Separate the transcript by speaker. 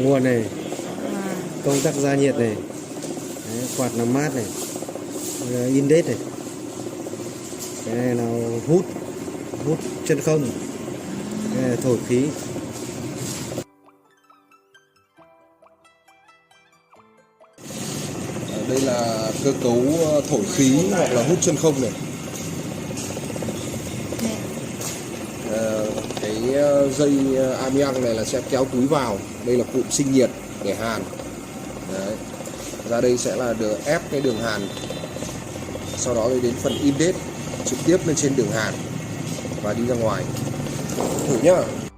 Speaker 1: nguồn này, công tắc gia nhiệt này. Đấy, quạt làm mát này, index này. Cái này là hút chân không. Cái này là thổi khí.
Speaker 2: Đây là cơ cấu thổi khí hoặc là hút chân không này. Cái dây amiang này là sẽ kéo túi vào. Đây là cụm sinh nhiệt để hàn. Đấy. Ra đây sẽ là được ép cái đường hàn. Sau đó đến phần index trực tiếp lên trên đường hàn và đi ra ngoài. Thử nhá.